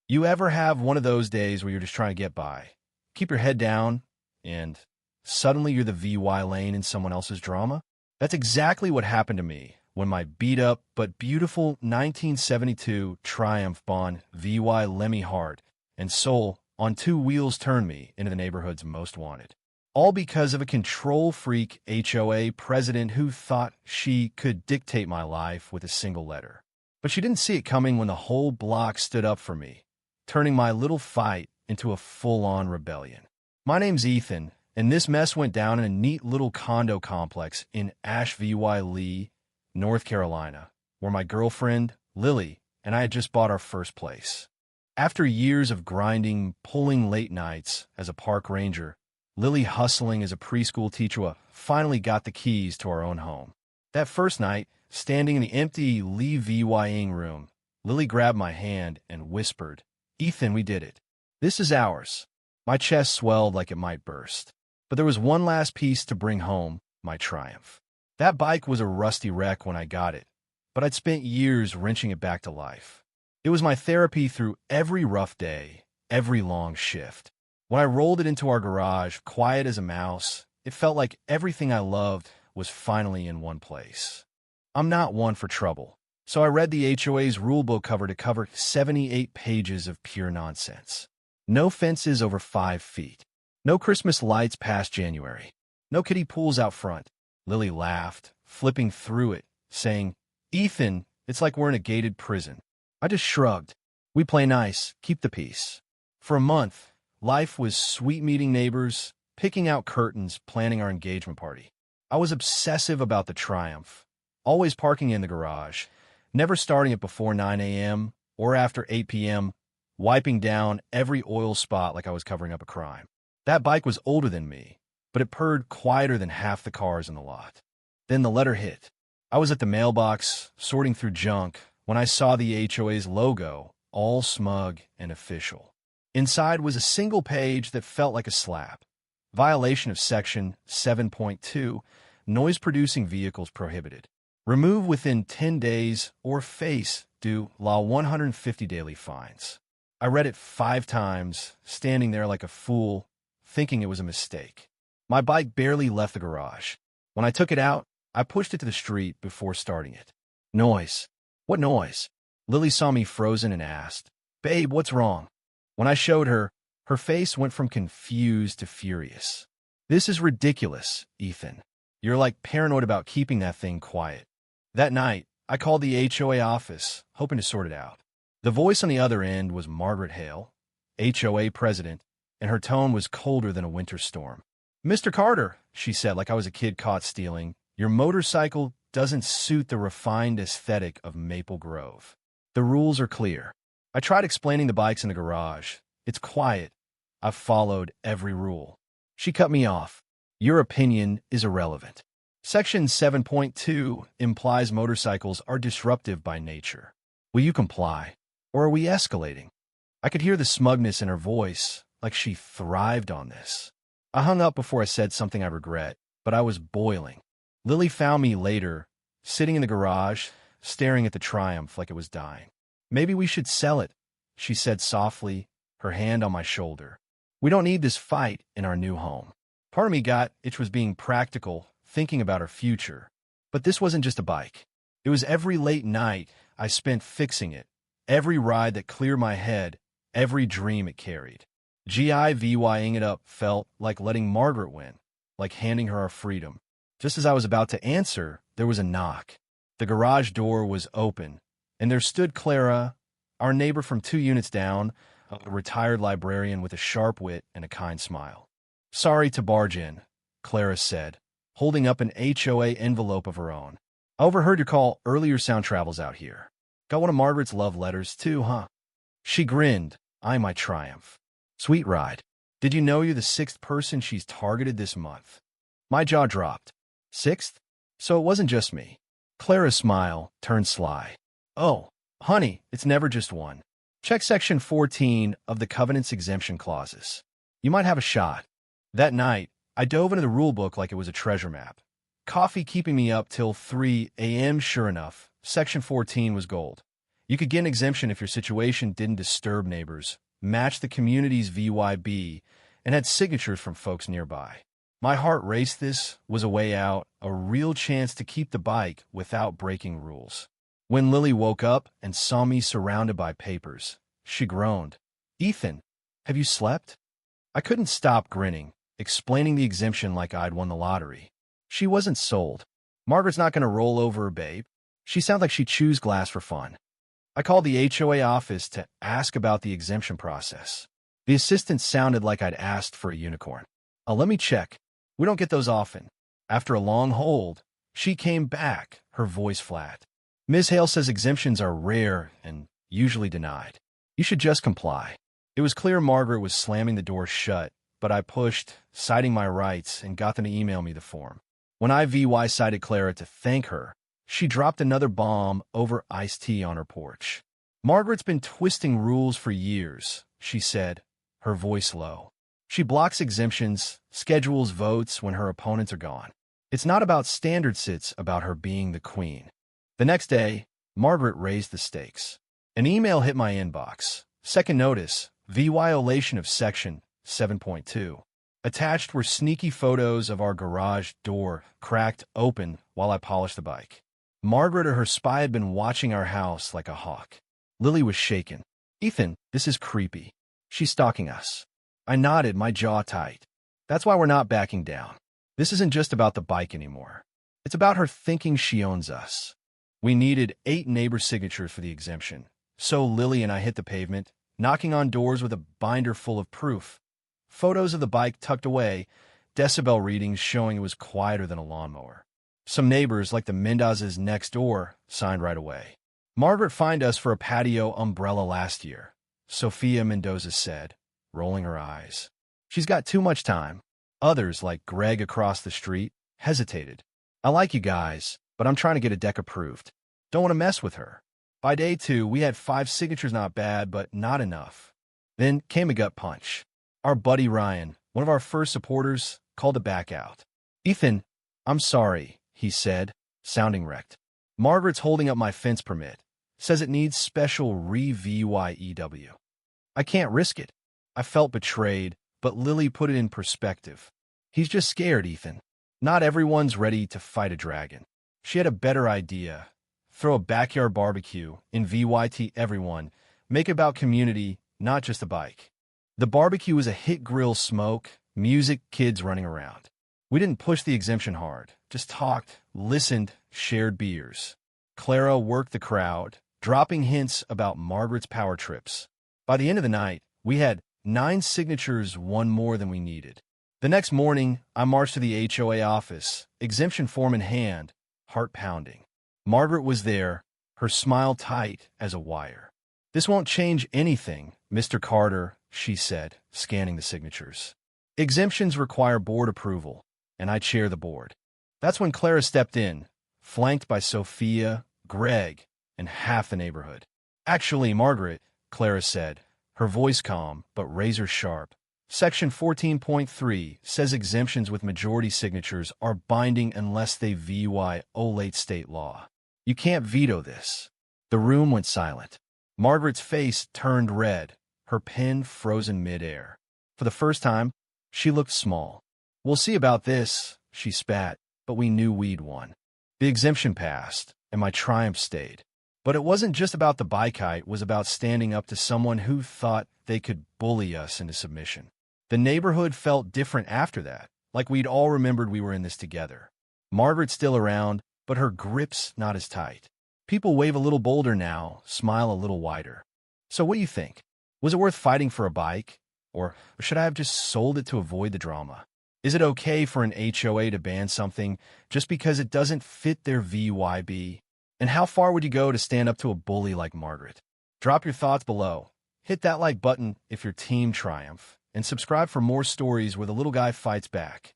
You ever have one of those days where you're just trying to get by, keep your head down, and suddenly you're the VY lane in someone else's drama? That's exactly what happened to me when my beat-up but beautiful 1972 Triumph Bond VY Lemmy Heart and Soul on two wheels turned me into the neighborhood's most wanted. All because of a control-freak HOA president who thought she could dictate my life with a single letter. But she didn't see it coming when the whole block stood up for me, turning my little fight into a full-on rebellion. My name's Ethan, and this mess went down in a neat little condo complex in VY Lee, North Carolina, where my girlfriend, Lily, and I had just bought our first place. After years of grinding, pulling late nights as a park ranger, Lily hustling as a preschool teacher, finally got the keys to our own home. That first night, standing in the empty Lee VYing room, Lily grabbed my hand and whispered, "Ethan, we did it. This is ours." My chest swelled like it might burst. But there was one last piece to bring home, my triumph. That bike was a rusty wreck when I got it, but I'd spent years wrenching it back to life. It was my therapy through every rough day, every long shift. When I rolled it into our garage, quiet as a mouse, it felt like everything I loved was finally in one place. I'm not one for trouble, so I read the HOA's rulebook cover to cover 78 pages of pure nonsense. No fences over 5 feet. No Christmas lights past January. No kiddie pools out front. Lily laughed, flipping through it, saying, "Ethan, it's like we're in a gated prison." I just shrugged. We play nice, keep the peace. For a month, life was sweet meeting neighbors, picking out curtains, planning our engagement party. I was obsessive about the Triumph, always parking in the garage, never starting it before 9 a.m. or after 8 p.m., wiping down every oil spot like I was covering up a crime. That bike was older than me, but it purred quieter than half the cars in the lot. Then the letter hit. I was at the mailbox, sorting through junk, when I saw the HOA's logo, all smug and official. Inside was a single page that felt like a slap. Violation of Section 7.2, noise-producing vehicles prohibited. Remove within 10 days or face due law 150 daily fines. I read it 5 times, standing there like a fool, thinking it was a mistake. My bike barely left the garage. When I took it out, I pushed it to the street before starting it. Noise. What noise? Lily saw me frozen and asked, "Babe, what's wrong?" When I showed her, her face went from confused to furious. "This is ridiculous, Ethan. You're like paranoid about keeping that thing quiet." That night, I called the HOA office, hoping to sort it out. The voice on the other end was Margaret Hale, HOA president, and her tone was colder than a winter storm. "Mr. Carter," she said like I was a kid caught stealing, "your motorcycle doesn't suit the refined aesthetic of Maple Grove. The rules are clear." I tried explaining the bikes in the garage. "It's quiet. I've followed every rule." She cut me off. "Your opinion is irrelevant. Section 7.2 implies motorcycles are disruptive by nature. Will you comply, or are we escalating?" I could hear the smugness in her voice, like she thrived on this. I hung up before I said something I regret, but I was boiling. Lily found me later, sitting in the garage, staring at the Triumph like it was dying. "Maybe we should sell it," she said softly, her hand on my shoulder. "We don't need this fight in our new home." Part of me got it was being practical, thinking about our future. But this wasn't just a bike. It was every late night I spent fixing it, every ride that cleared my head, every dream it carried. GIVYing it up felt like letting Margaret win, like handing her our freedom. Just as I was about to answer, there was a knock. The garage door was open, and there stood Clara, our neighbor from 2 units down, a retired librarian with a sharp wit and a kind smile. "Sorry to barge in," Clara said, holding up an HOA envelope of her own. "I overheard your call earlier. Sound travels out here. Got one of Margaret's love letters, too, huh?" She grinned, eyeing my Triumph. "Sweet ride. Did you know you're the 6th person she's targeted this month?" My jaw dropped. 6th? So it wasn't just me. Clara's smile turned sly. "Oh, honey, it's never just one. Check Section 14 of the Covenant's exemption clauses. You might have a shot." That night, I dove into the rulebook like it was a treasure map. Coffee keeping me up till 3 a.m. Sure enough, Section 14 was gold. You could get an exemption if your situation didn't disturb neighbors, matched the community's VYB, and had signatures from folks nearby. My heart raced. This was a way out, a real chance to keep the bike without breaking rules. When Lily woke up and saw me surrounded by papers, she groaned. "Ethan, have you slept?" I couldn't stop grinning, explaining the exemption like I'd won the lottery. She wasn't sold. Margaret's not going to roll over her babe. She sounded like she chews glass for fun. I called the HOA office to ask about the exemption process. The assistant sounded like I'd asked for a unicorn. Let me check. We don't get those often." After a long hold, she came back, her voice flat. "Ms. Hale says exemptions are rare and usually denied. You should just comply." It was clear Margaret was slamming the door shut, but I pushed, citing my rights, and got them to email me the form. When I cited Clara to thank her, she dropped another bomb over iced tea on her porch. "Margaret's been twisting rules for years," she said, her voice low. "She blocks exemptions, schedules votes when her opponents are gone. It's not about standards, it's about her being the queen." The next day, Margaret raised the stakes. An email hit my inbox. Second notice, violation of Section 7.2. Attached were sneaky photos of our garage door cracked open while I polished the bike. Margaret or her spy had been watching our house like a hawk. Lily was shaken. "Ethan, this is creepy. She's stalking us." I nodded, my jaw tight. "That's why we're not backing down. This isn't just about the bike anymore. It's about her thinking she owns us." We needed 8 neighbor signatures for the exemption, so Lily and I hit the pavement, knocking on doors with a binder full of proof. Photos of the bike tucked away, decibel readings showing it was quieter than a lawnmower. Some neighbors, like the Mendozes next door, signed right away. "Margaret fined us for a patio umbrella last year," Sophia Mendoza said, rolling her eyes. "She's got too much time." Others, like Greg across the street, hesitated. "I like you guys, but I'm trying to get a deck approved. Don't want to mess with her." By day 2, we had 5 signatures, not bad, but not enough. Then came a gut punch. Our buddy Ryan, one of our first supporters, called it back out. "Ethan, I'm sorry," he said, sounding wrecked. "Margaret's holding up my fence permit. Says it needs special re-VYEW. I can't risk it." I felt betrayed, but Lily put it in perspective. "He's just scared, Ethan. Not everyone's ready to fight a dragon." She had a better idea. Throw a backyard barbecue, invite everyone, make it about community, not just the bike. The barbecue was a hit grill, smoke, music, kids running around. We didn't push the exemption hard, just talked, listened, shared beers. Clara worked the crowd, dropping hints about Margaret's power trips. By the end of the night, we had 9 signatures, one more than we needed. The next morning, I marched to the HOA office, exemption form in hand, heart pounding. Margaret was there, her smile tight as a wire. "This won't change anything, Mr. Carter," she said, scanning the signatures. "Exemptions require board approval, and I chair the board." That's when Clara stepped in, flanked by Sophia, Greg, and half the neighborhood. "Actually, Margaret," Clara said, her voice calm but razor sharp, Section 14.3 says exemptions with majority signatures are binding unless they violate state law. You can't veto this." The room went silent. Margaret's face turned red, her pen frozen midair. For the first time, she looked small. "We'll see about this," she spat, but we knew we'd won. The exemption passed, and my triumph stayed. But it wasn't just about the bike height, it was about standing up to someone who thought they could bully us into submission. The neighborhood felt different after that, like we'd all remembered we were in this together. Margaret's still around, but her grip's not as tight. People wave a little bolder now, smile a little wider. So what do you think? Was it worth fighting for a bike? Or should I have just sold it to avoid the drama? Is it okay for an HOA to ban something just because it doesn't fit their VYB? And how far would you go to stand up to a bully like Margaret? Drop your thoughts below. Hit that like button if your team triumph, and subscribe for more stories where the little guy fights back.